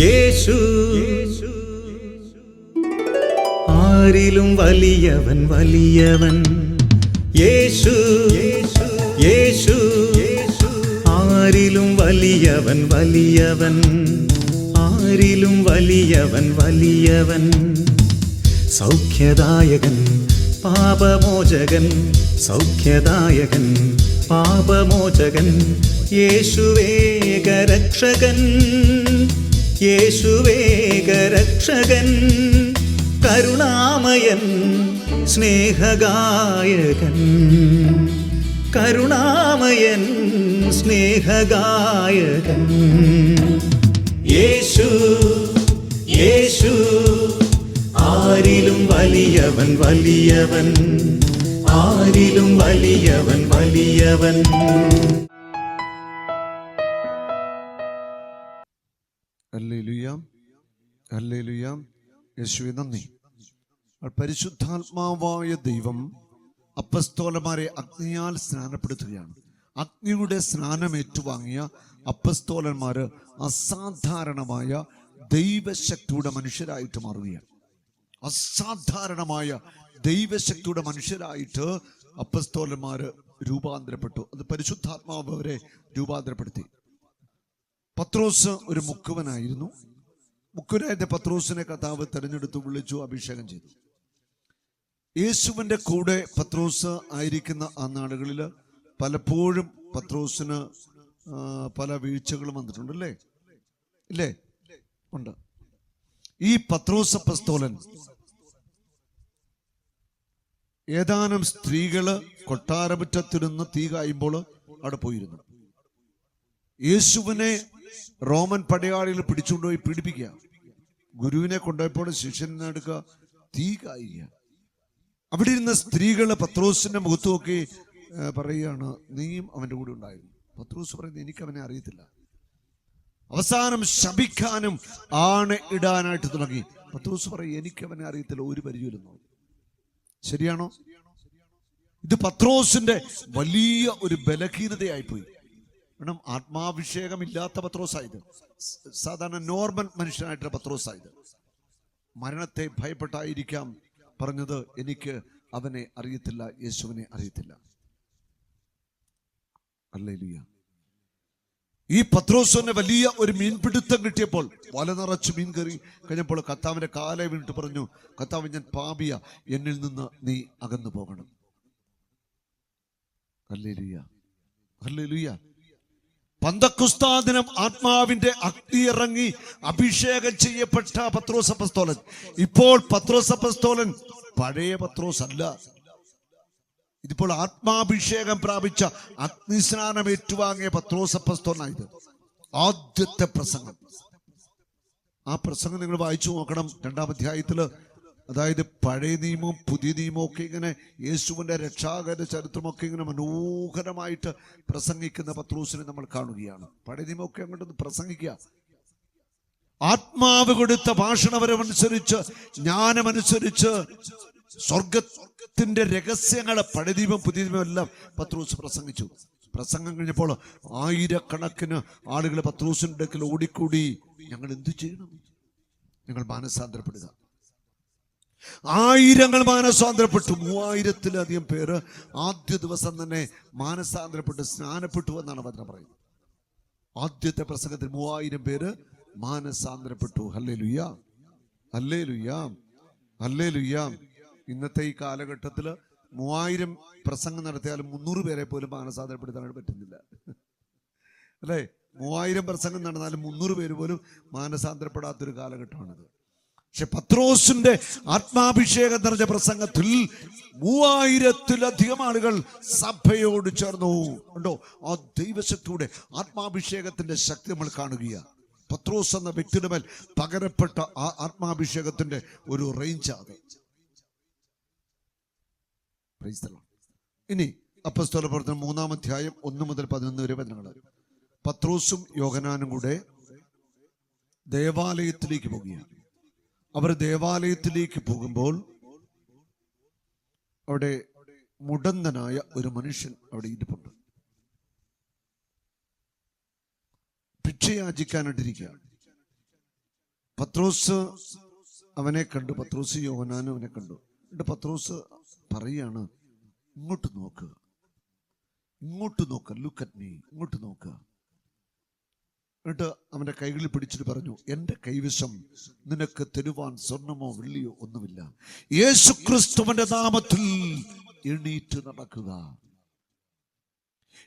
യേശു ആരിലും വലിയവൻ വലിയവൻ. യേശു യേശു ആരിലും വലിയവൻ വലിയവൻ. ആരിലും വലിയവൻ വലിയവൻ. സൗഖ്യദായകൻ പാപമോചകൻ. സൗഖ്യദായകൻ പാപമോചകൻ. യേശുവേകരക്ഷകൻ. യേശുവേകരക്ഷകൻ. കരുണാമയൻ സ്നേഹഗായകൻ. കരുണാമയൻ സ്നേഹഗായകൻ. യേശു യേശു ആരിലും വലിയവൻ വലിയവൻ. ആരിലും വലിയവൻ വലിയവൻ. Hallelujah hallelujah. യേശുവേ നന്ദി. പരിശുദ്ധാത്മാവായ ദൈവം അപ്പസ്തോലന്മാരെ അഗ്നിയാൽ സ്നാനപ്പെടുത്തുകയാണ്. അഗ്നിയുടെ സ്നാനം ഏറ്റുവാങ്ങിയ അപ്പസ്തോലന്മാര് അസാധാരണമായ ദൈവശക്തിയുടെ മനുഷ്യരായിട്ട് മാറുകയാണ്. അസാധാരണമായ ദൈവശക്തിയുടെ മനുഷ്യരായിട്ട് അപ്പസ്തോലന്മാര് രൂപാന്തരപ്പെട്ടു. അത് പരിശുദ്ധാത്മാവ് അവരെ രൂപാന്തരപ്പെടുത്തി. പത്രോസ് ഒരു മുക്കുവനായിരുന്നു. മുക്കുവനായിട്ട് പത്രോസിനെ കർത്താവ് തെരഞ്ഞെടുത്തു, വിളിച്ചു, അഭിഷേകം ചെയ്തു. യേശുവിൻ്റെ കൂടെ പത്രോസ് ആയിരിക്കുന്ന ആ നാടുകളിൽ പലപ്പോഴും പത്രോസിന് പല വീഴ്ചകളും വന്നിട്ടുണ്ട്. അല്ലേ ഇല്ലേ? ഉണ്ട്. ഈ പത്രോസ് അപ്പസ്തോലൻ ഏതാനും സ്ത്രീകള് കൊട്ടാരമുറ്റത്തിരുന്ന് തീ കായുമ്പോൾ അവിടെ പോയിരുന്നു. യേശുവിനെ റോമൻ പടയാളികൾ പിടിച്ചുകൊണ്ടുപോയി പീഡിപ്പിക്കുക. ഗുരുവിനെ കൊണ്ടുപോയപ്പോൾ ശിഷ്യനെ എടുക്കുക, തീ കായുക. അവിടെ ഇരുന്ന സ്ത്രീകള് പത്രോസിന്റെ മുഖത്ത് നോക്കി പറയുകയാണ്, നീയും അവന്റെ കൂടെ ഉണ്ടായിരുന്നു. പത്രോസ് പറയുന്നത്, എനിക്ക് അവനെ അറിയത്തില്ല. അവസാനം ശപിക്കാനും ആണ ഇടാനായിട്ട് തുടങ്ങി. പത്രോസ് പറയും, എനിക്ക് അവനെ അറിയത്തില്ല, ഒരു പരിചയമില്ലെന്നോ. ശരിയാണോ? ഇത് പത്രോസിന്റെ വലിയ ഒരു ബലഹീനതയായിപ്പോയി. കാരണം ആത്മാഭിഷേകമില്ലാത്ത പത്രോസായത്, സാധാരണ നോർമൽ മനുഷ്യനായിട്ടുള്ള പത്രോസായത്. മരണത്തെ ഭയപ്പെട്ടായിരിക്കാം പറഞ്ഞത്, എനിക്ക് അവനെ അറിയത്തില്ല, യേശുവിനെ അറിയത്തില്ല. ഹല്ലേലൂയ. ഈ പത്രോസിന് വലിയ ഒരു മീൻപിടുത്തം കിട്ടിയപ്പോൾ, വല നിറച്ച് മീൻ കയറി കഴിഞ്ഞപ്പോൾ കർത്താവിന്റെ കാലെ വീണിട്ട് പറഞ്ഞു, കർത്താവ്, ഞാൻ പാപിയ, എന്നിൽ നിന്ന് നീ അകന്നു പോകണം. Hallelujah hallelujah. പന്തക്കുസ്താ ദിനം ആത്മാവിന്റെ അഗ്നി ഇറങ്ങി അഭിഷേകം ചെയ്യപ്പെട്ട പത്രോസ് അപ്പസ്തോലൻ. ഇപ്പോൾ പത്രോസ് അപ്പസ്തോലൻ പഴയ പത്രോസ് അല്ല. ഇതിപ്പോൾ ആത്മാഭിഷേകം പ്രാപിച്ച അഗ്നിസ്നാനം ഏറ്റുവാങ്ങിയ പത്രോസ് അപ്പസ്തോലനായത്. ആദ്യത്തെ പ്രസംഗം, ആ പ്രസംഗം നിങ്ങൾ വായിച്ചു നോക്കണം. 2-ാം അധ്യായത്തില്, അതായത് പഴയ നിയമവും പുതിയ നിയമവും ഒക്കെ ഇങ്ങനെ യേശുവിന്റെ രക്ഷാകര ചരിത്രമൊക്കെ ഇങ്ങനെ മനോഹരമായിട്ട് പ്രസംഗിക്കുന്ന പത്രോസിനെ നമ്മൾ കാണുകയാണ്. പഴയ നിയമമൊക്കെ അങ്ങോട്ടൊന്ന് പ്രസംഗിക്കുക. ആത്മാവ് കൊടുത്ത ഭാഷണപരമനുസരിച്ച്, ജ്ഞാനമനുസരിച്ച് സ്വർഗത്തിന്റെ രഹസ്യങ്ങള് പഴയ നിയമം പുതിയ നിയമം എല്ലാം പത്രോസ് പ്രസംഗിച്ചു. പ്രസംഗം കഴിഞ്ഞപ്പോൾ ആയിരക്കണക്കിന് ആളുകൾ പത്രോസിന്റെ അടുക്കൽ ഓടിക്കൂടി, ഞങ്ങൾ എന്തു ചെയ്യണം? ഞങ്ങൾ മാനസാന്തരപ്പെടുക. ആയിരങ്ങൾ മാനസാന്തരപ്പെട്ടു. 3000-ത്തിലധികം പേര് ആദ്യ ദിവസം തന്നെ മാനസാന്തരപ്പെട്ട് സ്നാനപ്പെട്ടു എന്നാണ് വചനം പറയുന്നത്. ആദ്യത്തെ പ്രസംഗത്തിൽ 3000 പേര് മാനസാന്തരപ്പെട്ടു. Hallelujah hallelujah hallelujah. ഇന്നത്തെ ഈ കാലഘട്ടത്തില് 3000 പ്രസംഗം നടത്തിയാലും 300 പേരെ പോലും മാനസാന്തരപ്പെടുത്താനായിട്ട് പറ്റുന്നില്ല. അല്ലേ? 3000 പ്രസംഗം നടന്നാലും 300 പേര് പോലും മാനസാന്തരപ്പെടാത്തൊരു കാലഘട്ടമാണിത്. പക്ഷെ പത്രോസിന്റെ ആത്മാഭിഷേകം നിറഞ്ഞ പ്രസംഗത്തിൽ 3000-ത്തിലധികം ആളുകൾ സഭയോട് ചേർന്നു. ഉണ്ടോ? ആ ദൈവശക്തിയുടെ ആത്മാഭിഷേകത്തിന്റെ ശക്തി നമ്മൾ കാണുകയാണ്. പത്രോസ് എന്ന വ്യക്തിയുടെ മേൽ പകരപ്പെട്ട ആ ആത്മാഭിഷേകത്തിന്റെ ഒരു റേഞ്ച് അത്. ഇനി അപ്പോസ്തല പ്രവർത്തനം 3-ാം അധ്യായം 1 മുതൽ 11 വരെ വചനങ്ങൾ. പത്രോസും യോഹന്നാനും കൂടെ ദേവാലയത്തിലേക്ക് പോകുകയാണ്. അവർ ദേവാലയത്തിലേക്ക് പോകുമ്പോൾ അവിടെ മുടന്തനായ ഒരു മനുഷ്യൻ അവിടെ ഇരിപ്പുണ്ട്. ഭിക്ഷയാചിക്കാനായിട്ടിരിക്കുകയാണ്. പത്രോസ് അവനെ കണ്ടു. പത്രോസ് യോഹന്നാനും അവനെ കണ്ടു. എന്നിട്ട് പത്രോസ് പറയാണ്, ഇങ്ങോട്ട് നോക്കുക, ഇങ്ങോട്ട് നോക്കുക, ലുക്ക് അറ്റ് മീ, ഇങ്ങോട്ട് നോക്കുക. എന്നിട്ട് അവന്റെ കൈകളിൽ പിടിച്ചിട്ട് പറഞ്ഞു, എന്റെ കൈവശം നിനക്ക് തരുവാൻ സ്വർണമോ വെള്ളിയോ ഒന്നുമില്ല. യേശുക്രിസ്തുവിന്റെ നാമത്തിൽ എണീറ്റ് നടക്കുക.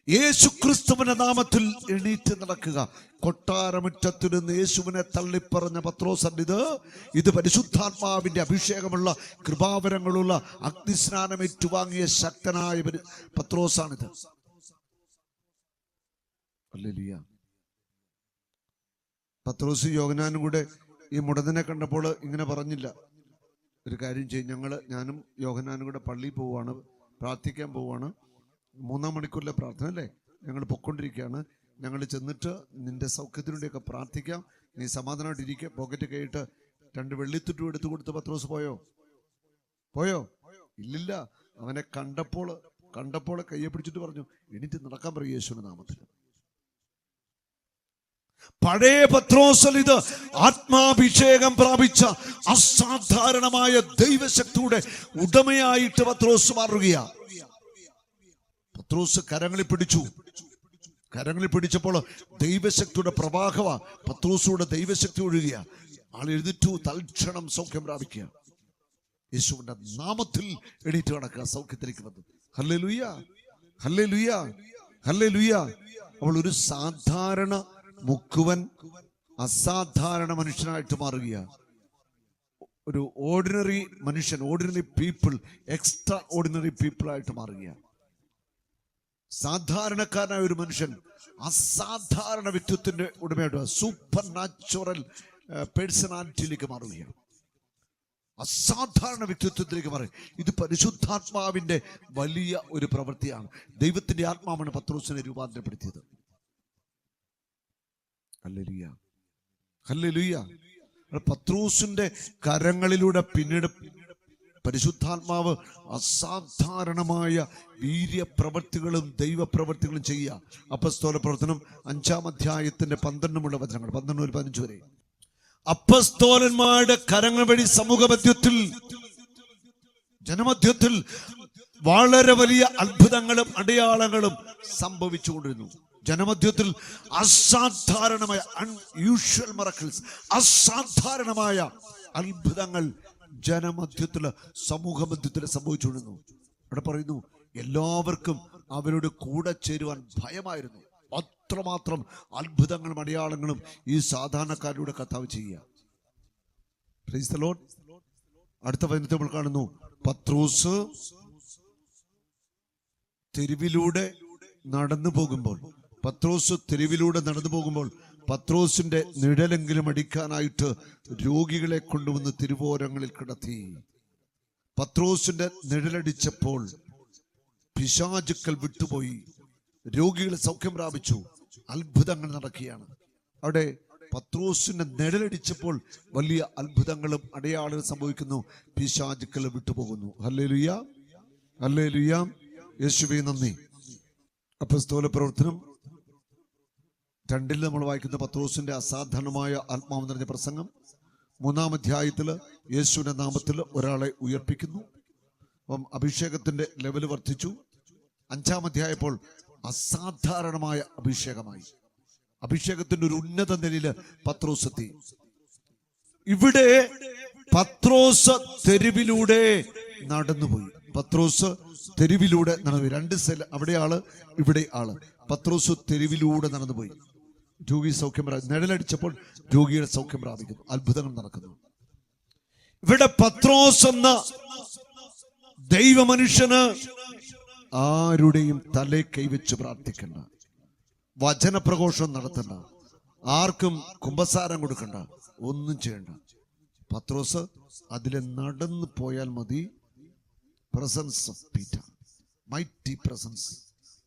യേശുക്രിസ്തുവിന്റെ നാമത്തിൽ എണീറ്റ് നടക്കുക. കൊട്ടാരമുറ്റത്തിൽ നിന്ന് യേശുവിനെ തള്ളിപ്പറഞ്ഞ പത്രോസ്, ഇത് പരിശുദ്ധാത്മാവിന്റെ അഭിഷേകമുള്ള കൃപാവരങ്ങളുള്ള അഗ്നിസ്നാനം ഏറ്റുവാങ്ങിയ ശക്തനായ പത്രോസാണിത്. ഹല്ലേലൂയ. പത്രോസ് യോഹന്നാനും കൂടെ ഈ മുടന്തനെ കണ്ടപ്പോൾ ഇങ്ങനെ പറഞ്ഞില്ല, ഒരു കാര്യം ചെയ്യും, ഞാനും യോഹന്നാനും കൂടെ പള്ളിയിൽ പോവുകയാണ്, പ്രാർത്ഥിക്കാൻ പോവുകയാണ്, 3-ാം മണിക്കൂറിലെ പ്രാർത്ഥന അല്ലേ, ഞങ്ങൾ പൊയ്ക്കൊണ്ടിരിക്കുകയാണ്, ഞങ്ങൾ ചെന്നിട്ട് നിന്റെ സൗഖ്യത്തിനുവേണ്ടിയൊക്കെ പ്രാർത്ഥിക്കാം, നീ സമാധാനമായിട്ട് ഇരിക്കുക. പോക്കറ്റ് കൈയിട്ട് 2 വെള്ളിത്തുട്ടും എടുത്തു കൊടുത്ത് പത്രോസ് പോയോ? ഇല്ലില്ല. അവനെ കണ്ടപ്പോൾ കയ്യെ പിടിച്ചിട്ട് പറഞ്ഞു, എണീറ്റ് നടക്കാൻ പറയും യേശുവിന്റെ നാമത്തിൽ. പഴയ പത്രോസിൽ ഇത് ആത്മാഭിഷേകം പ്രാപിച്ച അസാധാരണമായ ദൈവശക്തിയുടെ ഉടമയായിട്ട് പത്രോസ് മാറുകയാ. പത്രോസ് കരങ്ങളിൽ പിടിച്ചപ്പോൾ ദൈവശക്തിയുടെ പ്രവാഹമാ. പത്രോസിലൂടെ ദൈവശക്തി ഒഴുകുക. ആൾ എഴുന്നേറ്റു, തൽക്ഷണം സൗഖ്യം പ്രാപിക്കുക. യേശുവിന്റെ നാമത്തിൽ എണീറ്റ് നടക്കുക, സൗഖ്യത്തിലേക്ക് വന്നു. Hallelujah, hallelujah, hallelujah. അവൾ ഒരു സാധാരണ മുക്കുവൻ അസാധാരണ മനുഷ്യനായിട്ട് മാറുക. ഒരു ഓർഡിനറി മനുഷ്യൻ, ordinary people, extra ordinary people ആയിട്ട് മാറുക. സാധാരണക്കാരനായ ഒരു മനുഷ്യൻ അസാധാരണ വ്യക്തിത്വത്തിന്റെ ഉടമയായിട്ട്, സൂപ്പർ നാച്ചുറൽ പേഴ്സണാലിറ്റിയിലേക്ക് മാറുകയാണ്. അസാധാരണ വ്യക്തിത്വത്തിലേക്ക് മാറുക. ഇത് പരിശുദ്ധാത്മാവിന്റെ വലിയ ഒരു പ്രവൃത്തിയാണ്. ദൈവത്തിന്റെ ആത്മാവാണ് പത്രോസിനെ രൂപാന്തരപ്പെടുത്തിയത്. Hallelujah, hallelujah. പത്രോസിന്റെ കരങ്ങളിലൂടെ പിന്നീട് പരിശുദ്ധാത്മാവ് അസാധാരണമായ വീര്യപ്രവൃത്തികളും ദൈവപ്രവൃത്തികളും ചെയ്യുക. അപ്പസ്തോല പ്രവർത്തനം 5-ാം അധ്യായത്തിന്റെ 12 വചനങ്ങൾ, 12-15 വരെ. അപ്പസ്തോലന്മാരുടെ കരങ്ങൾ വഴി സമൂഹമധ്യത്തിൽ, ജനമധ്യത്തിൽ വളരെ വലിയ അത്ഭുതങ്ങളും അടയാളങ്ങളും സംഭവിച്ചുകൊണ്ടിരുന്നു. ജനമധ്യത്തിൽ അസാധാരണമായ അൺയൂഷ്വൽ മിറക്കിൾസ്, അസാധാരണമായ അത്ഭുതങ്ങൾ ജനമധ്യത്തില്, സമൂഹമധ്യത്തില് സംഭവിച്ചുകൊണ്ടിരുന്നു. ഇവിടെ പറയുന്നു, എല്ലാവർക്കും അവരോട് കൂടെ ചേരുവാൻ ഭയമായിരുന്നു. അത്രമാത്രം അത്ഭുതങ്ങളും അടയാളങ്ങളും ഈ സാധാരണക്കാരിലൂടെ കർത്താവ് ചെയ്യുക. Praise the Lord. അടുത്ത വചനത്തിൽ നമ്മൾ കാണുന്നു, പത്രോസ് തെരുവിലൂടെ നടന്നു പോകുമ്പോൾ പത്രോസിന്റെ നിഴലെങ്കിലും അടിക്കാനായിട്ട് രോഗികളെ കൊണ്ടുവന്ന് തിരുവോരങ്ങളിൽ കിടത്തി. പത്രോസിന്റെ നിഴലടിച്ചപ്പോൾ പിശാചുക്കൾ വിട്ടുപോയി, രോഗികൾ സൗഖ്യം പ്രാപിച്ചു, അത്ഭുതങ്ങൾ നടക്കുകയാണ്. അവിടെ പത്രോസിന്റെ നിഴലടിച്ചപ്പോൾ വലിയ അത്ഭുതങ്ങളും അടയാളങ്ങളും സംഭവിക്കുന്നു, പിശാചുക്കൾ വിട്ടുപോകുന്നു. Hallelujah, hallelujah. യേശുവേ നന്ദി. അപ്പോസ്തല പ്രവർത്തനം 2 നമ്മൾ വായിക്കുന്ന പത്രോസിന്റെ അസാധാരണമായ ആത്മാവ് നിറഞ്ഞ പ്രസംഗം. 3-ാം അധ്യായത്തിൽ യേശുവിന്റെ നാമത്തിൽ ഒരാളെ ഉയർപ്പിക്കുന്നു. അപ്പം അഭിഷേകത്തിന്റെ ലെവൽ വർദ്ധിച്ചു. 5-ാം അധ്യായപ്പോൾ അസാധാരണമായ അഭിഷേകമായി. അഭിഷേകത്തിന്റെ ഒരു ഉന്നത നിലയിൽ പത്രോസ് എത്തി. ഇവിടെ പത്രോസ് തെരുവിലൂടെ നടന്നുപോയി. തെരുവിലൂടെ നടന്നുപോയി. 2 സ്ഥലം, അവിടെ ആള്, ഇവിടെ ആള്. പത്രോസ് തെരുവിലൂടെ നടന്നുപോയി. രോഗി സൗഖ്യം പ്രാപിക്കുന്നു. നിഴലടിച്ചപ്പോൾ രോഗിയുടെ സൗഖ്യം പ്രാപിക്കുന്നു, അത്ഭുതങ്ങൾ നടക്കുന്നു. ഇവിടെ പത്രോസ് എന്ന ദൈവമനുഷ്യന് ആരുടെയും തലേ കൈവച്ച് പ്രാർത്ഥിക്കണ്ട, വചനപ്രഘോഷം നടത്തണ്ട, ആർക്കും കുമ്പസാരം കൊടുക്കണ്ട, ഒന്നും ചെയ്യണ്ട. പത്രോസ് അതിലെ നടന്നു പോയാൽ മതി. Presence of Peter, mighty presence.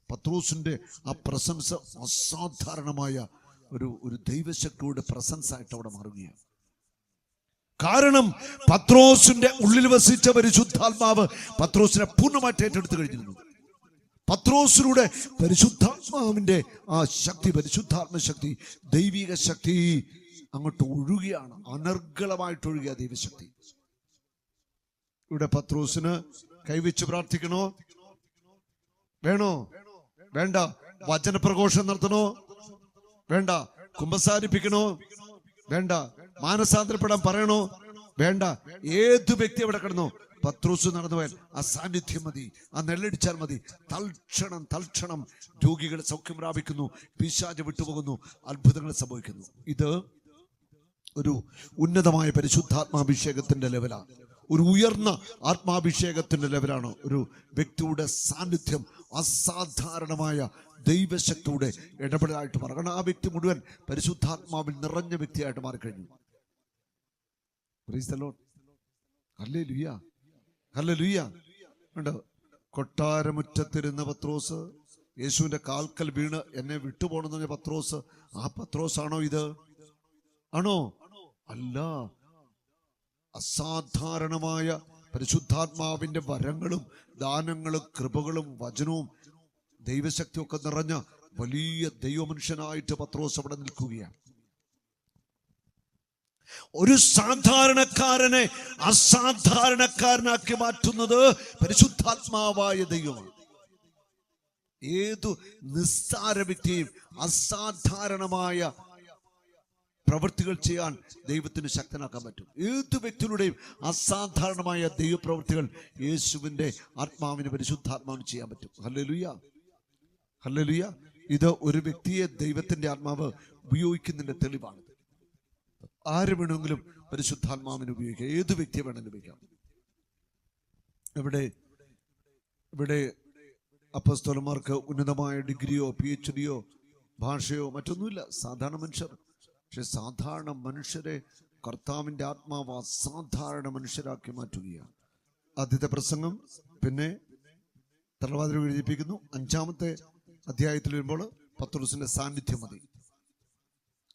പത്രോസിന്റെ ആ പ്രസൻസ് അസാധാരണമായ ഒരു ദൈവശക്തിയുടെ പ്രസൻസ് ആയിട്ട് അവിടെ മാറുകയാണ്. കാരണം പത്രോസിന്റെ ഉള്ളിൽ വസിച്ച പരിശുദ്ധാത്മാവ് പത്രോസിനെ പൂർണ്ണമായിട്ട് ഏറ്റെടുത്തു കഴിഞ്ഞിരുന്നു. പത്രോസിലൂടെ പരിശുദ്ധാത്മാവിന്റെ ആ ശക്തി, പരിശുദ്ധാത്മ ശക്തി, ദൈവിക ശക്തി അങ്ങോട്ട് ഒഴുകിയാണ്, അനർഗളമായിട്ട് ഒഴുകിയ ദൈവശക്തി. ഇവിടെ പത്രോസിന് കൈവച്ച് പ്രാർത്ഥിക്കണോ? വേണോ? വേണ്ട. വചനപ്രഘോഷം നടത്തണോ? വേണ്ട. കുമ്പസാരിപ്പിക്കണോ? വേണ്ട. മാനസാന്തരപ്പെടാൻ പറയണോ? വേണ്ട. ഏത് വ്യക്തി അവിടെ കിടന്നോ, പത്രോസ് നടന്നു പോയാൽ ആ സാന്നിധ്യം മതി, ആ നെല്ലടിച്ചാൽ മതി. തൽക്ഷണം രോഗികൾ സൗഖ്യം പ്രാപിക്കുന്നു, പിശാച് വിട്ടുപോകുന്നു, അത്ഭുതങ്ങൾ സംഭവിക്കുന്നു. ഇത് ഒരു ഉന്നതമായ പരിശുദ്ധാത്മാഭിഷേകത്തിന്റെ ലെവലാണ്, ഒരു ഉയർന്ന ആത്മാഭിഷേകത്തിന്റെ ലെവലാണ്. ഒരു വ്യക്തിയുടെ സാന്നിധ്യം അസാധാരണമായ ദൈവശക്തിയുടെ ഇടപെടലായിട്ട് മാറും. കാരണം ആ വ്യക്തി മുഴുവൻ പരിശുദ്ധാത്മാവിൽ നിറഞ്ഞ വ്യക്തിയായിട്ട് മാറിക്കഴിഞ്ഞു. Praise the Lord. Hallelujah, hallelujah. ഉണ്ട്. കൊട്ടാരമുറ്റത്തിരുന്ന പത്രോസ്, യേശുവിന്റെ കാൽക്കൽ വീണ് എന്നെ വിട്ടുപോകണമെന്ന് പറഞ്ഞ പത്രോസ്, ആ പത്രോസാണോ ഇത്? ആണോ? അല്ല. അസാധാരണമായ പരിശുദ്ധാത്മാവിന്റെ വരങ്ങളും ദാനങ്ങളും കൃപകളും വചനവും ദൈവശക്തിയൊക്കെ നിറഞ്ഞ വലിയ ദൈവമനുഷ്യനായിട്ട് പത്രോസ് അവിടെ നിൽക്കുകയാണ്. ഒരു സാധാരണക്കാരനെ അസാധാരണക്കാരനാക്കി മാറ്റുന്നത് പരിശുദ്ധാത്മാവായ ദൈവമാണ്. ഏതു നിസ്സാര വ്യക്തിയും അസാധാരണമായ പ്രവൃത്തികൾ ചെയ്യാൻ ദൈവത്തിന് ശക്തനാക്കാൻ പറ്റും. ഏത് വ്യക്തികളുടെയും അസാധാരണമായ ദൈവപ്രവൃത്തികൾ യേശുവിന്റെ ആത്മാവിന്, പരിശുദ്ധാത്മാവിന് ചെയ്യാൻ പറ്റും. Hallelujah, hallelujah. ഇത് ഒരു വ്യക്തിയെ ദൈവത്തിന്റെ ആത്മാവ് ഉപയോഗിക്കുന്നതിന്റെ തെളിവാണ്. ആര് വേണമെങ്കിലും പരിശുദ്ധാത്മാവിനെ ഉപയോഗിക്കാം, ഏത് വ്യക്തിയെ വേണമെങ്കിലും ഉപയോഗിക്കാം. ഇവിടെ അപ്പോസ്തലന്മാർക്ക് ഉന്നതമായ ഡിഗ്രിയോ PhDയോ ഭാഷയോ മറ്റൊന്നുമില്ല. സാധാരണ മനുഷ്യർ. പക്ഷെ സാധാരണ മനുഷ്യരെ കർത്താവിന്റെ ആത്മാവ് അസാധാരണ മനുഷ്യരാക്കി മാറ്റുകയാണ്. ആദ്യത്തെ പ്രസംഗം പിന്നെ തലവാതിൽ എഴുതിപ്പിക്കുന്നു. 5-ാമത്തെ അധ്യായത്തിൽ വരുമ്പോൾ പത്രോസിന്റെ സാന്നിധ്യം മതി.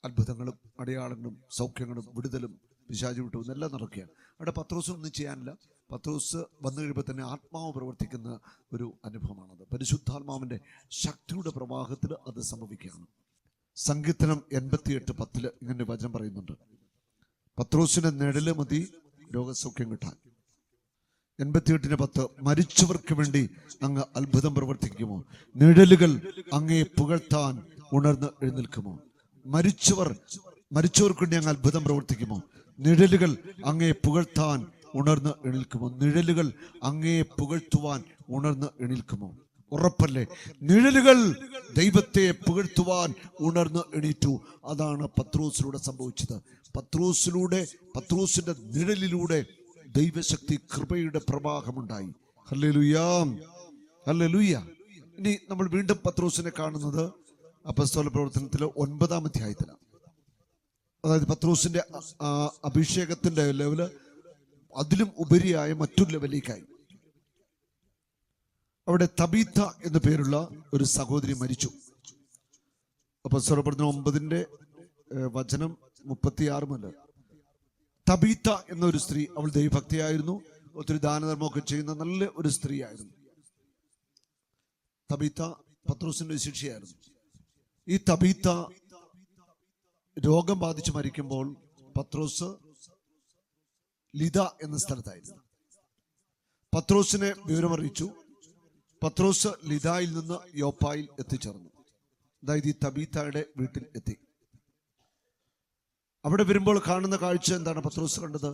അത്ഭുതങ്ങളും അടയാളങ്ങളും സൗഖ്യങ്ങളും വിടുതലും പിശാച് വിട്ടു എന്നെല്ലാം നടക്കുകയാണ്. അവിടെ പത്രോസിനൊന്നും ചെയ്യാനില്ല. പത്രോസ് വന്നു കഴിയുമ്പോൾ തന്നെ ആത്മാവ് പ്രവർത്തിക്കുന്ന ഒരു അനുഭവമാണത്. പരിശുദ്ധാത്മാവിന്റെ ശക്തിയുടെ പ്രവാഹത്തിൽ അത് സംഭവിക്കുകയാണ്. സങ്കീർത്തനം 88:10 ഇങ്ങനെ വചനം പറയുന്നുണ്ട്, പത്രോസിന്റെ നിഴല് മതി രോഗസൗഖ്യം കിട്ടാൻ. 88:10 മരിച്ചവർക്ക് വേണ്ടി അങ്ങ് അത്ഭുതം പ്രവർത്തിക്കുമോ? നിഴലുകൾ അങ്ങയെ പുകഴ്ത്താൻ ഉണർന്ന് എഴുന്നേൽക്കുമോ? മരിച്ചവർക്ക് വേണ്ടി അങ്ങ് അത്ഭുതം പ്രവർത്തിക്കുമോ? നിഴലുകൾ അങ്ങയെ പുകഴ്ത്താൻ ഉണർന്ന് എണീൽക്കുമോ? നിഴലുകൾ അങ്ങയെ പുകഴ്ത്തുവാൻ ഉണർന്ന് എണീൽക്കുമോ? ഉറപ്പല്ലേ? നിഴലുകൾ ദൈവത്തെ പുകഴ്ത്തുവാൻ ഉണർന്ന് എണീറ്റു. അതാണ് പത്രോസിലൂടെ സംഭവിച്ചത്. പത്രോസിന്റെ നിഴലിലൂടെ ദൈവശക്തി, കൃപയുടെ പ്രവാഹമുണ്ടായി. Hallelujah, hallelujah. ഇനി നമ്മൾ വീണ്ടും പത്രോസിനെ കാണുന്നത് അപ്പോസ്തല പ്രവർത്തനത്തിലെ 9-ാം അധ്യായത്തിലാണ്. അതായത് പത്രോസിന്റെ അഭിഷേകത്തിന്റെ ലെവല് അതിലും ഉപരിയായ മറ്റൊരു ലെവലിലേക്കായി. അവിടെ തബീത്ത എന്നു പേരുള്ള ഒരു സഹോദരി മരിച്ചു. അപ്പോസ്തല പ്രവർത്തനം 9-ന്റെ വചനം 36 മുതൽ. തബീത്ത എന്നൊരു സ്ത്രീ, അവൾ ദൈവഭക്തിയായിരുന്നു, ഒത്തിരി ദാനധർമ്മമൊക്കെ ചെയ്യുന്ന നല്ല ഒരു സ്ത്രീ ആയിരുന്നു. തബീത്ത പത്രോസിന്റെ ശിഷ്യയായിരുന്നു. ഈ തബീത്ത രോഗം ബാധിച്ച് മരിക്കുമ്പോൾ പത്രോസ് ലിദ എന്ന സ്ഥലത്തായിരുന്നു. പത്രോസിനെ വിവരമറിയിച്ചു. പത്രോസ് ലിദായിൽ നിന്ന് യോപ്പായിൽ എത്തിച്ചേർന്നു. അതായത് ഈ തബീത്തയുടെ വീട്ടിൽ എത്തി. അവിടെ വരുമ്പോൾ കാണുന്ന കാഴ്ച എന്താണ്? പത്രോസ് കണ്ടത്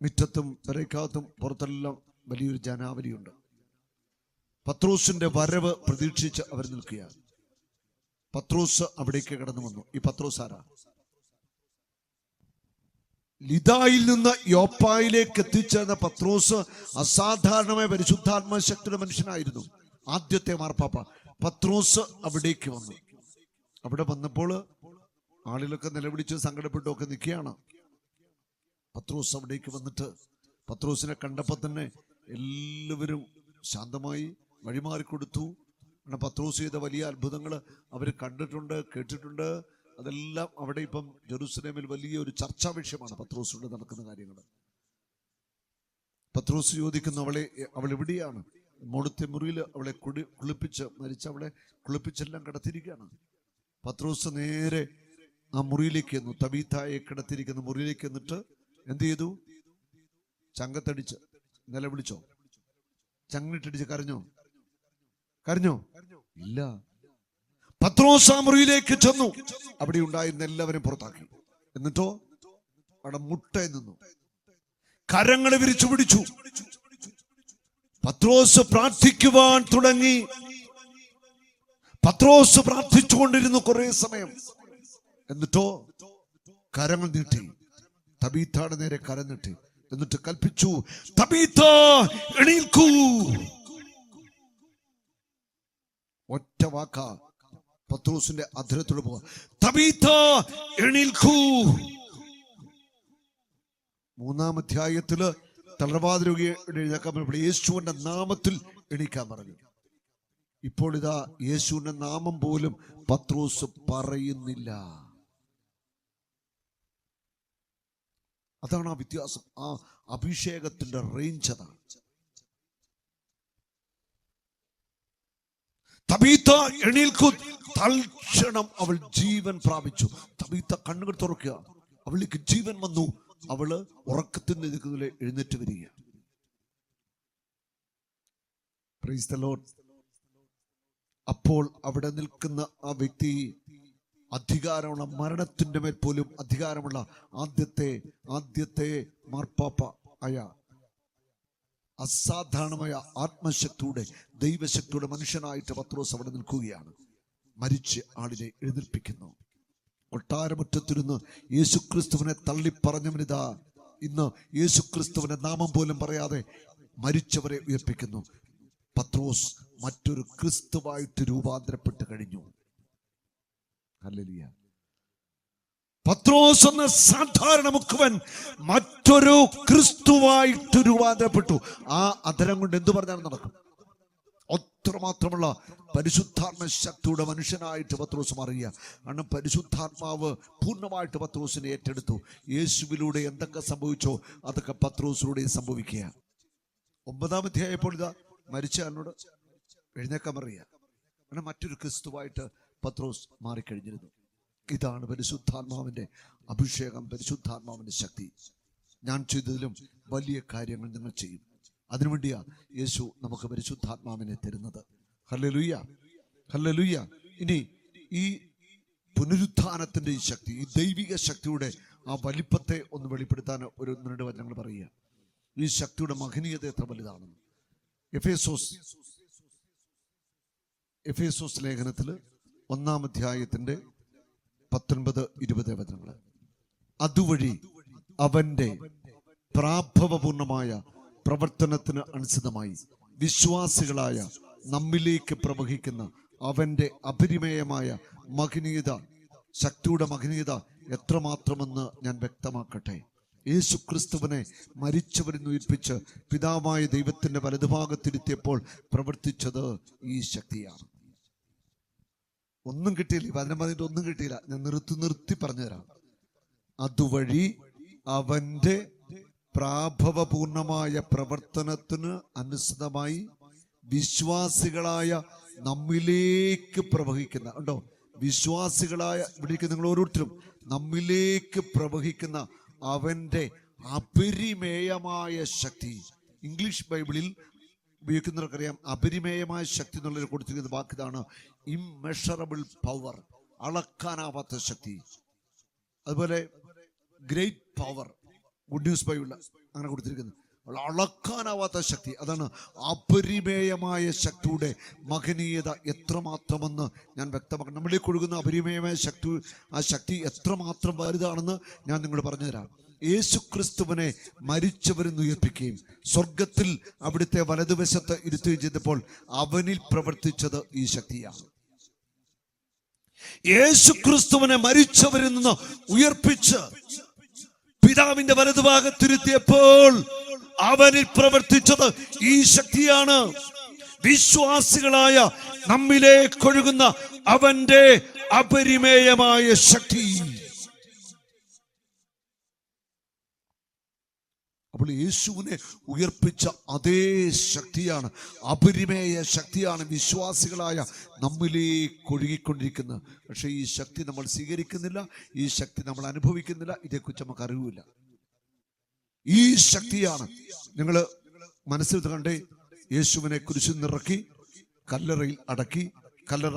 മുറ്റത്തും പെരയ്ക്കകത്തും പുറത്തെല്ലാം വലിയൊരു ജനാവലിയുണ്ട്. പത്രോസിന്റെ വരവ് പ്രതീക്ഷിച്ച് അവർ നിൽക്കുകയാണ്. പത്രോസ് അവിടേക്ക് കടന്നു വന്നു. ഈ പത്രോസ് ആരാ? ലിദായിൽ നിന്ന് യോപ്പായിലേക്ക് എത്തിച്ചേർന്ന പത്രോസ് അസാധാരണമായ പരിശുദ്ധാത്മ ശക്തിയുടെ മനുഷ്യനായിരുന്നു. ആദ്യത്തെ മാർപ്പാപ്പ പത്രോസ് അവിടേക്ക് വന്നു. അവിടെ വന്നപ്പോൾ ആളുകളൊക്കെ നിലവിളിച്ച് സങ്കടപ്പെട്ടു ഒക്കെ നിൽക്കുകയാണ്. പത്രോസ് അവിടേക്ക് വന്നിട്ട് പത്രോസിനെ കണ്ടപ്പോൾ തന്നെ എല്ലാവരും ശാന്തമായി വഴിമാറിക്കൊടുത്തു. പത്രോസ് ചെയ്ത വലിയ അത്ഭുതങ്ങൾ അവർ കണ്ടിട്ടുണ്ട്, കേട്ടിട്ടുണ്ട്. അതെല്ലാം അവിടെ ഇപ്പം ജെറുസലേമിൽ വലിയ ഒരു ചർച്ചാ വിഷയമാണ്. പത്രോസിലൂടെ നടക്കുന്ന കാര്യങ്ങൾ. പത്രോസ് ചോദിക്കുന്നു, അവൾ എവിടെയാണ്? മുകളിലത്തെ മുറിയിൽ അവളെ കുളിപ്പിച്ച് മരിച്ച അവളെ കുളിപ്പിച്ചെല്ലാം കിടത്തിയിരിക്കുകയാണ്. പത്രോസ് നേരെ ആ മുറിയിലേക്ക് ചെന്നു. തബീത്തായെ കിടത്തിയിരിക്കുന്ന മുറിയിലേക്ക് എന്നിട്ട് എന്ത് ചെയ്തു? ചങ്കത്തടിച്ച് നിലവിളിച്ചോ? ചങ്ങിട്ടടിച്ച് കരഞ്ഞോ? കരഞ്ഞോ? ഇല്ല. പത്രോസ് ആ മുറിയിലേക്ക് ചെന്നു. അവിടെ ഉണ്ടായിരുന്ന എല്ലാവരും പുറത്താക്കി. എന്നിട്ടോ അവിടെ മുട്ടയിൽ നിന്നു കരങ്ങളെ വിരിച്ചു പിടിച്ചു. പത്രോസ് പ്രാർത്ഥിക്കുവാൻ തുടങ്ങി. പത്രോസ് പ്രാർത്ഥിച്ചുകൊണ്ടിരുന്നു കുറെ സമയം. എന്നിട്ടോ കരങ്ങൾ നീട്ടി തബീത്തയുടെ നേരെ കരം നീട്ടി. എന്നിട്ട് കൽപ്പിച്ചു, തബീത്ത എണീൽക്കൂ. ഒറ്റ വാക്ക പത്രോസിന്റെ അധരത്തോട് പോവാ, തബീത്ത എണീൽക്കൂ. 3-ാം അധ്യായത്തില് തളർവാദ രോഗിയെ എഴുന്നേക്കാൻ പറഞ്ഞു. യേശുവിന്റെ നാമത്തിൽ എണീക്കാൻ പറഞ്ഞു. ഇപ്പോൾ ഇതാ യേശുവിന്റെ നാമം പോലും പത്രോസ് പറയുന്നില്ല. അതാണ് ആ വ്യത്യാസം. ആ അഭിഷേകത്തിന്റെ റേഞ്ച് അതാണ്. തബീത്ത എണീൽക്കൂ. തൽക്ഷണം അവൾ ജീവൻ പ്രാപിച്ചു. തബീത്ത കണ്ണുകൾ തുറക്കുക. അവൾക്ക് ജീവൻ വന്നു. അവള് ഉറക്കത്തിൽ നിൽക്കുന്നതിൽ എഴുന്നേറ്റ് വരിക. Praise the Lord. അപ്പോൾ അവിടെ നിൽക്കുന്ന ആ വ്യക്തി അധികാരമുള്ള, മരണത്തിന്റെ മേൽ പോലും അധികാരമുള്ള ആദ്യത്തെ മാർപ്പാപ്പ ആയ, അസാധാരണമായ ആത്മശക്തിയുടെ, ദൈവശക്തിയുടെ മനുഷ്യനായിട്ട് പത്രോസ് അവിടെ നിൽക്കുകയാണ്. മരിച്ച ആളിനെ എഴുന്നേൽപ്പിക്കുന്നു. കൊട്ടാരമുറ്റത്തിരുന്ന് യേശുക്രിസ്തുവിനെ തള്ളിപ്പറഞ്ഞവനിതാ ഇന്ന് യേശുക്രിസ്തുവിന്റെ നാമം പോലും പറയാതെ മരിച്ചവരെ ഉയർപ്പിക്കുന്നു. പത്രോസ് മറ്റൊരു ക്രിസ്തുവായിട്ട് രൂപാന്തരപ്പെട്ട് കഴിഞ്ഞു. ഹല്ലേലൂയ. പത്രോസ് എന്ന സാധാരണ മുക്കുവൻ മറ്റൊരു ക്രിസ്തുവായിട്ട് രൂപാന്തരപ്പെട്ടു. ആ അധരം കൊണ്ട് എന്തു പറഞ്ഞാലും നടക്കും. അത്രമാത്രമുള്ള പരിശുദ്ധാത്മ ശക്തിയുടെ മനുഷ്യനായിട്ട് പത്രോസ് മാറിയ. കാരണം പരിശുദ്ധാത്മാവ് പൂർണ്ണമായിട്ട് പത്രോസിനെ ഏറ്റെടുത്തു. യേശുവിലൂടെ എന്തൊക്കെ സംഭവിച്ചോ അതൊക്കെ പത്രോസിലൂടെ സംഭവിക്കുക. 9-ാം അധ്യായപ്പോൾ ഇതാ മരിച്ച ആളിനോട് എഴുന്നേക്കാൻ പറയുക. കാരണം മറ്റൊരു ക്രിസ്തുവായിട്ട് പത്രോസ് മാറിക്കഴിഞ്ഞിരുന്നു. ഇതാണ് പരിശുദ്ധാത്മാവിന്റെ അഭിഷേകം, പരിശുദ്ധാത്മാവിന്റെ ശക്തി. ഞാൻ ചെയ്തതിലും വലിയ കാര്യങ്ങൾ നിങ്ങൾ ചെയ്യും. അതിനുവേണ്ടിയാ യേശു നമുക്ക് പരിശുദ്ധാത്മാവിനെ തരുന്നത്. Hallelujah, hallelujah. ഇനി ഈ പുനരുത്ഥാനത്തിന്റെ ഈ ശക്തി, ഈ ദൈവിക ശക്തിയുടെ ആ വലിപ്പത്തെ ഒന്ന് വെളിപ്പെടുത്താൻ ഒരു 2 വചനങ്ങൾ പറയുക. ഈ ശക്തിയുടെ മഹനീയത എത്ര വലുതാണെന്ന്. എഫേസോസ് ലേഖനത്തില് 1-ാം അധ്യായത്തിന്റെ 19-20 വചനങ്ങൾ. അതുവഴി അവന്റെ പ്രാഭവപൂർണമായ പ്രവർത്തനത്തിന് അനുസൃതമായി വിശ്വാസികളായ നമ്മിലേക്ക് പ്രവഹിക്കുന്ന അവന്റെ അപരിമേയമായ മഹനീയത, ശക്തിയുടെ മഹനീയത എത്രമാത്രമെന്ന് ഞാൻ വ്യക്തമാക്കട്ടെ. യേശു ക്രിസ്തുവിനെ മരിച്ചവരിൽ ഉയർപ്പിച്ച് പിതാവായ ദൈവത്തിന്റെ വലതുഭാഗത്തിരുത്തിയപ്പോൾ പ്രവർത്തിച്ചത് ഈ ശക്തിയാണ്. ഒന്നും കിട്ടിയില്ല. ഈ വചനം പറഞ്ഞിട്ട് ഒന്നും കിട്ടിയില്ല. ഞാൻ നിർത്തി പറഞ്ഞുതരാം. അതുവഴി അവന്റെ പ്രാഭവപൂർണമായ പ്രവർത്തനത്തിന് അനുസൃതമായി വിശ്വാസികളായ നമ്മിലേക്ക് പ്രവഹിക്കുന്ന, ഉണ്ടോ, വിശ്വാസികളായ ഇവിടെ നിങ്ങൾ ഓരോരുത്തരും നമ്മിലേക്ക് പ്രവഹിക്കുന്ന അവന്റെ അപരിമേയമായ ശക്തി. ഇംഗ്ലീഷ് ബൈബിളിൽ ഉപയോഗിക്കുന്നവർക്കറിയാം അപരിമേയമായ ശക്തി എന്നുള്ളത് കൊടുത്തിരിക്കുന്ന വാക്കിതാണ് ഇംമെഷറബിൾ പവർ, അളക്കാനാവാത്ത ശക്തി. അതുപോലെ ഗ്രേറ്റ് പവർ, ഗുഡ് ന്യൂസ് ബൈബിളിൽ അങ്ങനെ കൊടുത്തിരിക്കുന്നത് അളക്കാനാവാത്ത ശക്തി. അതാണ് അപരിമേയമായ ശക്തിയുടെ മഹനീയത എത്രമാത്രമെന്ന് ഞാൻ വ്യക്തമാക്കണം. നമ്മളിലേക്ക് ഒഴുകുന്ന അപരിമേയമായ ശക്തി, ആ ശക്തി എത്രമാത്രം വലുതാണെന്ന് ഞാൻ നിങ്ങളോട് പറഞ്ഞുതരാം. യേശു ക്രിസ്തുവിനെ മരിച്ചവരിൽ ഉയർപ്പിക്കുകയും സ്വർഗത്തിൽ അവിടുത്തെ വലതുവശത്ത് ഇരുത്തുകയും ചെയ്തപ്പോൾ അവനിൽ പ്രവർത്തിച്ചത് ഈ ശക്തിയാണ്. യേശു ക്രിസ്തുവിനെ മരിച്ചവരിൽ നിന്ന് ഉയർപ്പിച്ച് പിതാവിന്റെ വലതുഭാഗത്തിരുത്തിയപ്പോൾ അവനിൽ പ്രവർത്തിച്ചത് ഈ ശക്തിയാണ്. വിശ്വാസികളായ നമ്മിലേക്കൊഴുകുന്ന അവന്റെ അപരിമേയമായ ശക്തി. അപ്പോൾ യേശുവിനെ ഉയർപ്പിച്ച അതേ ശക്തിയാണ്, അപരിമേയ ശക്തിയാണ് വിശ്വാസികളായ നമ്മിലേക്ക് ഒഴുകിക്കൊണ്ടിരിക്കുന്നത്. പക്ഷേ ഈ ശക്തി നമ്മൾ സ്വീകരിക്കുന്നില്ല, ഈ ശക്തി നമ്മൾ അനുഭവിക്കുന്നില്ല, ഇതേക്കുറിച്ച് നമുക്ക് അറിവില്ല. ഈ ശക്തിയാണ് നിങ്ങൾ മനസ്സിൽ കണ്ടേ. യേശുവിനെ കുരിശിൽ നിറക്കി കല്ലറയിൽ അടക്കി, കല്ലറ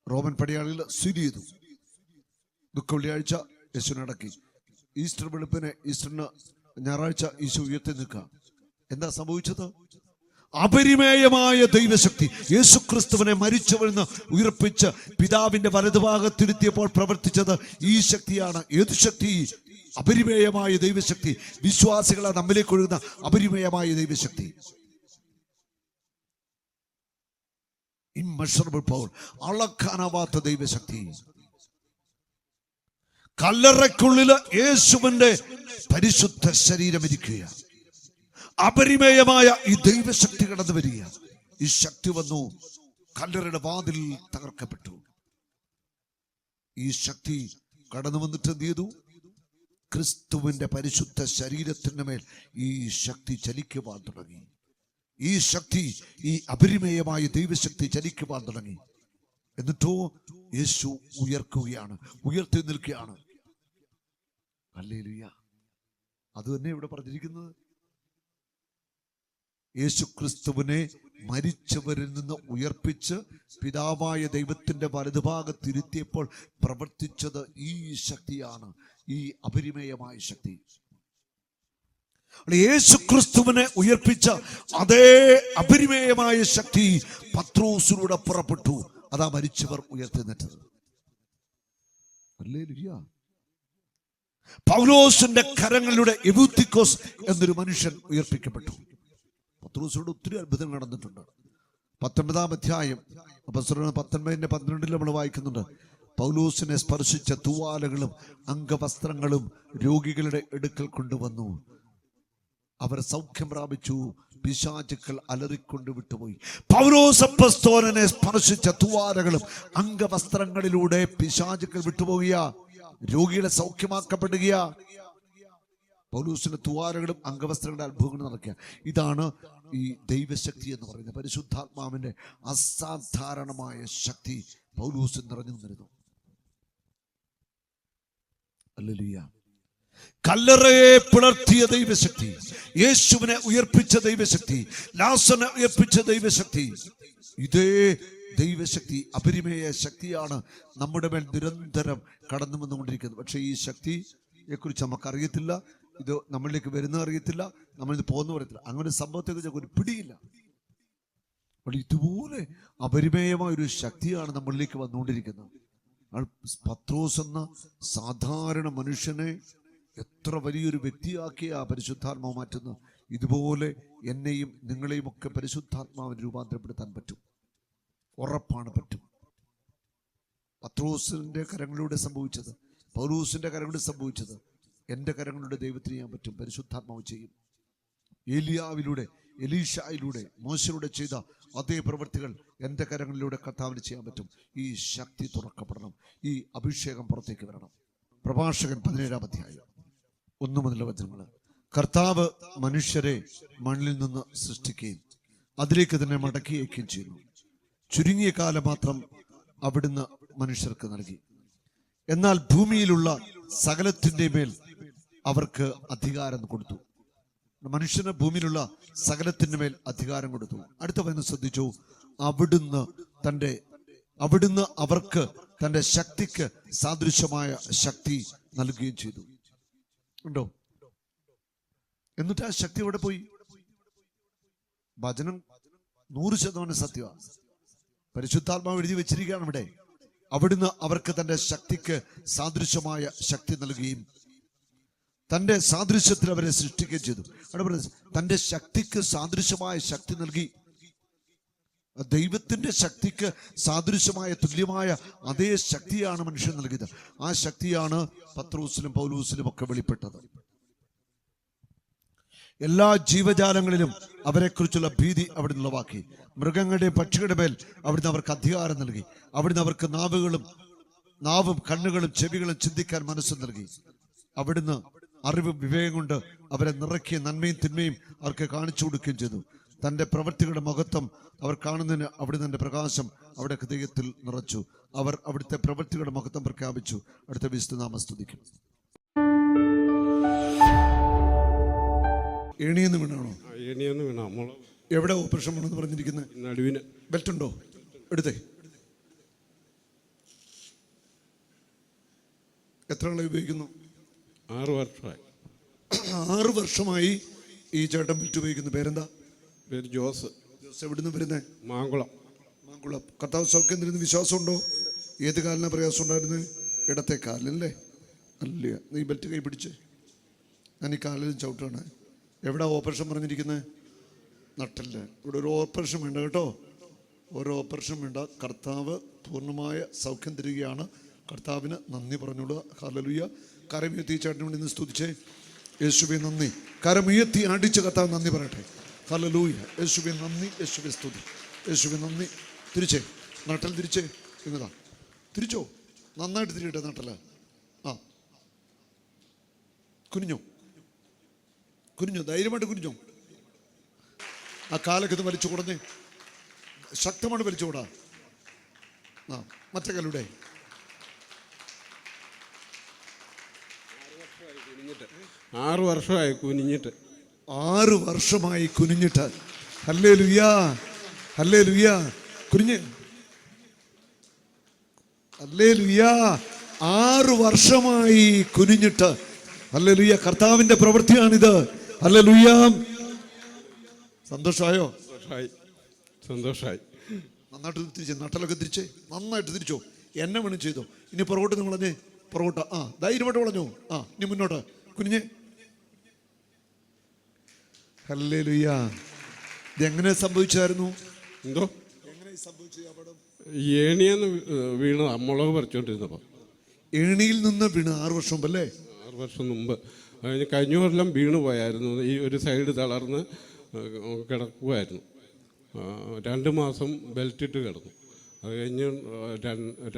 റോമൻ പടയാളികൾ സീൽ ചെയ്തു. ദുഃഖ വെള്ളിയാഴ്ച യേശുവിനെ അടക്കി. ഈസ്റ്റർ വെളുപ്പിന്, ഈസ്റ്ററിന് ഞായറാഴ്ച യേശു ഉയർത്തി നിൽക്കുക. എന്താ സംഭവിച്ചത്? അപരിമേയമായ ദൈവശക്തി യേശുക്രിസ്തുവിനെ മരിച്ചവരിൽ നിന്ന് ഉയർപ്പിച്ച് പിതാവിന്റെ വലതുഭാഗത്തിരുത്തിയപ്പോൾ പ്രവർത്തിച്ചത് ഈ ശക്തിയാണ്. ഏത് ശക്തി? അപരിമേയമായ ദൈവശക്തി. വിശ്വാസികളെ നമ്മിലേക്ക് ഒഴുകുന്ന അപരിമേയമായ ദൈവശക്തി. ഇമ്മഷറബിൾ പവർ, അളക്കാനാവാത്ത ദൈവശക്തി. കല്ലറയ്ക്കുള്ളില് യേശുവിന്റെ പരിശുദ്ധ ശരീരം ഇരിക്കുക. അപരിമേയമായ ഈ ദൈവശക്തി കടന്നു വരിക. ഈ ശക്തി വന്നു, കല്ലറയുടെ വാതിൽ തകർക്കപ്പെട്ടു. ഈ ശക്തി കടന്നു വന്നിട്ട് എന്ത് ചെയ്തു? ക്രിസ്തുവിന്റെ പരിശുദ്ധ ശരീരത്തിന് മേൽ ഈ ശക്തി ചലിക്കുവാൻ തുടങ്ങി. ഈ ശക്തി, ഈ അപരിമേയമായ ദൈവശക്തി ചലിക്കുവാൻ തുടങ്ങി. എന്നിട്ടോ യേശു ഉയർക്കുകയാണ്, ഉയർത്തി നിൽക്കുകയാണ്. ഹല്ലേലൂയ. അത് തന്നെ ഇവിടെ പറഞ്ഞിരിക്കുന്നത്. യേശു ക്രിസ്തുവിനെ മരിച്ചവരിൽ നിന്ന് ഉയർപ്പിച്ച് പിതാവായ ദൈവത്തിന്റെ വലതുഭാഗത്തിരുത്തിയപ്പോൾ പ്രവർത്തിച്ചത് ഈ ശക്തിയാണ്, ഈ അപരിമേയമായ ശക്തി. യേശു ക്രിസ്തുവിനെ ഉയർപ്പിച്ച അതേ അപരിമേയമായ ശക്തി പത്രോസിലൂടെ പുറപ്പെട്ടു. അതാ മരിച്ചവർ ഉയർത്തുന്നത്. ഹല്ലേലൂയ. പൗലോസിന്റെ കരങ്ങളിലൂടെ എവൂത്തിക്കോസ് എന്നൊരു മനുഷ്യൻ ഉയർപ്പിക്കപ്പെട്ടു. പത്രോസിലൂടെ ഒത്തിരി അത്ഭുതങ്ങൾ നടന്നിട്ടുണ്ട്. 19-ാം അധ്യായം അപ്പോസ്തലർ 19:12 നമ്മൾ വായിക്കുന്നുണ്ട്. പൗലോസിനെ സ്പർശിച്ച തൂവാലകളും അംഗവസ്ത്രങ്ങളും രോഗികളുടെ അടുക്കൽ കൊണ്ടുവന്നു. അവർ സൗഖ്യം പ്രാപിച്ചു. പിശാചുക്കൾ അലറിക്കൊണ്ട് വിട്ടുപോയി. പൗലോസ് അപ്പോസ്തലനെ സ്പർശിച്ച തൂവാലകളും അംഗവസ്ത്രങ്ങളിലൂടെ പിശാചുക്കൾ വിട്ടുപോകുക, രോഗികളെ സൗഖ്യമാക്കപ്പെടുക. പൗലോസിന്റെ തൂവാലകളും അംഗവസ്ത്രങ്ങളുടെ അത്ഭുതങ്ങൾ നടക്കുക. ഇതാണ് ഈ ദൈവശക്തി എന്ന് പറയുന്നത്. പരിശുദ്ധാത്മാവിന്റെ അസാധാരണമായ ശക്തി പൗലോസ് നിറഞ്ഞു നിന്നിരുന്നു. ഹല്ലേലൂയ. കല്ലറയെ പിളർത്തിയ ദൈവശക്തി, യേശുവിനെ ഉയർപ്പിച്ച ദൈവശക്തി, ലാസറിനെ ഉയർപ്പിച്ച ദൈവശക്തി, ഇതേ ദൈവശക്തി അപരിമേയ ശക്തിയാണ് നമ്മുടെ മേൽ നിരന്തരം കടന്നു വന്നുകൊണ്ടിരിക്കുന്നത്. പക്ഷെ ഈ ശക്തിയെ കുറിച്ച് നമുക്കറിയത്തില്ല, ഇത് നമ്മളിലേക്ക് വരുന്ന അറിയത്തില്ല, നമ്മളിത് പോകുന്ന അറിയത്തില്ല. അങ്ങനെ സംഭവത്തെ കുറിച്ച് ഒരു പിടിയില്ല. അപ്പോൾ ഇതുപോലെ അപരിമേയമായ ഒരു ശക്തിയാണ് നമ്മളിലേക്ക് വന്നുകൊണ്ടിരിക്കുന്നത്. പത്രോസ് എന്ന സാധാരണ മനുഷ്യനെ എത്ര വലിയൊരു വ്യക്തിയാക്കിയ പരിശുദ്ധാത്മാവ് മാറ്റുന്നു. ഇതുപോലെ എന്നെയും നിങ്ങളെയും ഒക്കെ പരിശുദ്ധാത്മാവിന് രൂപാന്തരപ്പെടുത്താൻ പറ്റും. ഉറപ്പാണ് പറ്റും. പത്രോസിന്റെ കരങ്ങളിലൂടെ സംഭവിച്ചത്, പൗലോസിന്റെ കരങ്ങളിലൂടെ സംഭവിച്ചത് എൻ്റെ കരങ്ങളുടെ ദൈവത്തിന് ചെയ്യാൻ പറ്റും. പരിശുദ്ധാത്മാവ് ചെയ്യും. ഏലിയാവിലൂടെ, എലീഷായിലൂടെ, മോശയിലൂടെ ചെയ്ത അതേ പ്രവൃത്തികൾ എൻ്റെ കരങ്ങളിലൂടെ കർത്താവിന് ചെയ്യാൻ പറ്റും. ഈ ശക്തി തുറക്കപ്പെടണം, ഈ അഭിഷേകം പുറത്തേക്ക് വരണം. പ്രഭാഷകൻ 17-ാം അധ്യായം 1 മുതലുള്ള വചനങ്ങൾ. കർത്താവ് മനുഷ്യരെ മണ്ണിൽ നിന്ന് സൃഷ്ടിക്കുകയും അതിലേക്ക് തന്നെ മടക്കിയേക്കുകയും ചെയ്യുന്നു. ചുരുങ്ങിയ കാലം മാത്രം അവിടുന്ന് മനുഷ്യർക്ക് നൽകി. എന്നാൽ ഭൂമിയിലുള്ള സകലത്തിൻ്റെ മേൽ അവർക്ക് അധികാരം കൊടുത്തു. മനുഷ്യന് ഭൂമിയിലുള്ള സകലത്തിൻ്റെ മേൽ അധികാരം കൊടുത്തു. അടുത്ത വചനം ശ്രദ്ധിച്ചു. അവിടുന്ന് അവർക്ക് തന്റെ ശക്തിക്ക് സാദൃശ്യമായ ശക്തി നൽകുകയും ചെയ്തു. ഉണ്ടോ? എന്നിട്ട് ആ ശക്തി എവിടെ പോയി? വചനം 100% സത്യമാണ്. പരിശുദ്ധാത്മാവ് എഴുതി വെച്ചിരിക്കുകയാണ് ഇവിടെ. അവിടുന്ന് അവർക്ക് തന്റെ ശക്തിക്ക് സാദൃശ്യമായ ശക്തി നൽകുകയും തന്റെ സാദൃശ്യത്തിൽ അവരെ സൃഷ്ടിക്കുകയും ചെയ്തു. അവിടെ തന്റെ ശക്തിക്ക് സാദൃശ്യമായ ശക്തി നൽകി. ദൈവത്തിന്റെ ശക്തിക്ക് സാദൃശ്യമായ തുല്യമായ അതേ ശക്തിയാണ് മനുഷ്യൻ നൽകിയത്. ആ ശക്തിയാണ് പത്രോസിലും പൗലോസിലും ഒക്കെ വെളിപ്പെട്ടത്. എല്ലാ ജീവജാലങ്ങളിലും അവരെക്കുറിച്ചുള്ള ഭീതി അവിടുന്ന് ഉളവാക്കി. മൃഗങ്ങളുടെയും പക്ഷികളുടെ മേൽ അവിടുന്ന് അവർക്ക് അധികാരം നൽകി. അവിടുന്ന് അവർക്ക് നാവും കണ്ണുകളും ചെവികളും ചിന്തിക്കാൻ മനസ്സും നൽകി. അവിടുന്ന് അറിവ് വിവേകം കൊണ്ട് അവരെ നിറയ്ക്കുകയും നന്മയും തിന്മയും അവർക്ക് കാണിച്ചു കൊടുക്കുകയും ചെയ്തു. തൻ്റെ പ്രവൃത്തികളുടെ മഹത്വം അവർ കാണുന്നതിന് അവിടുന്ന് തൻ്റെ പ്രകാശം അവിടെ ഹൃദയത്തിൽ നിറച്ചു. അവർ അവിടുത്തെ പ്രവൃത്തികളുടെ മഹത്വം പ്രഖ്യാപിച്ചു. അടുത്ത വിശുദ്ധനാമം സ്തുതിക്കും. ഏണിയെന്ന് വീണാണോ? ഏണിയെന്ന് വീണ. എവിടെ ഓപ്പറേഷൻ വേണമെന്ന് പറഞ്ഞിരിക്കുന്നത്? നടുവിന്. ബെൽറ്റ് ഉണ്ടോ? എടുത്തേ. എത്ര നാളെ ഉപയോഗിക്കുന്നു? 6 വർഷമായി. 6 വർഷമായി ഈ ചേട്ടൻ ബെൽറ്റ് ഉപയോഗിക്കുന്നു. പേരെന്താ? പേര് ജോസ്. ജോസ് എവിടുന്ന് വരുന്നേ? മാങ്കുളം. മാങ്കുളം. കർത്താവ് സൗഖ്യം തരുന്ന വിശ്വാസമുണ്ടോ? ഏത് കാലിനാ പ്രയാസം ഉണ്ടായിരുന്നത്? ഇടത്തെ കാലിലല്ലേ? അല്ല, നീ ബെൽറ്റ് കൈ പിടിച്ച്. ഞാൻ ഈ കാലിൽ ചവിട്ടാണ്. എവിടെ ഓപ്പറേഷൻ പറഞ്ഞിരിക്കുന്നത്? നട്ടല്ല. ഇവിടെ ഒരു ഓപ്പറേഷൻ വേണ്ട കേട്ടോ, ഓരോ ഓപ്പറേഷൻ വേണ്ട. കർത്താവ് പൂർണ്ണമായ സൗഖ്യം തരികയാണ്. കർത്താവിന് നന്ദി പറഞ്ഞോളൂ. ഹല്ലേലൂയ. കരമുയർത്തി ചേട്ടന് വേണ്ടി നിന്ന് സ്തുതിച്ചേ. യേശുവേ നന്ദി. കരമുയർത്തി അടിച്ച് കർത്താവ് നന്ദി പറയട്ടെ. ഹല്ലേലൂയ. യേശുവേ നന്ദി, യേശുവേ സ്തുതി, യേശുവേ നന്ദി. തിരിച്ചേ, നട്ടൽ തിരിച്ചേ. ഇങ്ങതാ തിരിച്ചോ, നന്നായിട്ട് തിരിയട്ടെ നട്ടല. ആ, കുനിഞ്ഞോ, കുനിഞ്ഞോ, ധൈര്യമായിട്ട് കുനിഞ്ഞോ. ആ കാലൊക്കെ ഇത് വലിച്ചു കൊടുന്നേ, ശക്തമാണ് വലിച്ചുകൂടാ. ആ, മറ്റേ കാലൂടെ. 6 വർഷമായി കുനിഞ്ഞിട്ട്. 6 വർഷമായി കുനിഞ്ഞിട്ട്. ഹല്ലേലൂയാ, ഹല്ലേലൂയാ. കുനിഞ്ഞ്. ഹല്ലേലൂയാ. 6 വർഷമായി കുനിഞ്ഞിട്ട്. ഹല്ലേലൂയ. കർത്താവിന്റെ പ്രവൃത്തിയാണിത്. ഹല്ലേലൂയാ. സന്തോഷമായോ? സന്തോഷമായി. നന്നായിട്ട് തിരിച്ച്, നട്ടലൊക്കെ തിരിച്ച് നന്നായിട്ട് തിരിച്ചോ. എന്നെ വേണം ചെയ്തോ. ഇനി പുറകോട്ട് നിങ്ങൾ വളഞ്ഞേ, പുറകോട്ട്. ആ, ധൈര്യമായിട്ട് വളഞ്ഞോ. ആ, ഇനി മുന്നോട്ട് കുനിഞ്ഞ്. ഹല്ലേലൂയാ. ഇതെങ്ങനെ സംഭവിച്ചായിരുന്നു? എന്തോ എങ്ങനെ സംഭവിച്ചു അപകടം? ഏണിയെന്ന് വീണതാ, മുളക് പറിച്ചോണ്ടിരുന്നപ്പോൾ. ഏണിയിൽ നിന്ന് വീണ് 6 വർഷം മുമ്പ് അല്ലേ? 6 വർഷം മുമ്പ്. അതിന് കഴിഞ്ഞ കൊല്ലം വീണ് പോയായിരുന്നു. ഈ ഒരു സൈഡ് തളർന്ന് കിടക്കുമായിരുന്നു. 2 മാസം ബെൽറ്റിട്ട് കിടന്നു. അത് കഴിഞ്ഞ്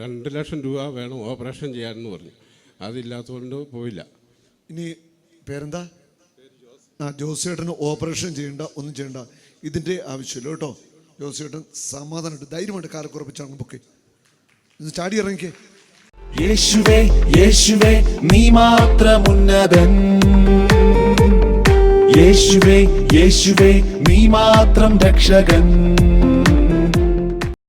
2 ലക്ഷം രൂപ വേണം ഓപ്പറേഷൻ ചെയ്യാനെന്ന് പറഞ്ഞു. അതില്ലാത്തതുകൊണ്ട് പോയില്ല. ഇനി പേരെന്താ? ആ, ജോസേട്ടന് ഓപ്പറേഷൻ ചെയ്യണ്ട, ഒന്നും ചെയ്യണ്ട. ഇതിൻ്റെ ആവശ്യമില്ല കേട്ടോ. ജോസേട്ടൻ സമാധാനമായിട്ട് ധൈര്യമായിട്ട് കാലക്കുറപ്പിച്ചാണ് പൊക്കെ ചാടി ഇറങ്ങിക്കേ. യേശുവേ യേശുവേ നീ മാത്രം ഉന്നതൻ. യേശുവേ യേശുവേ നീ മാത്രം രക്ഷകൻ.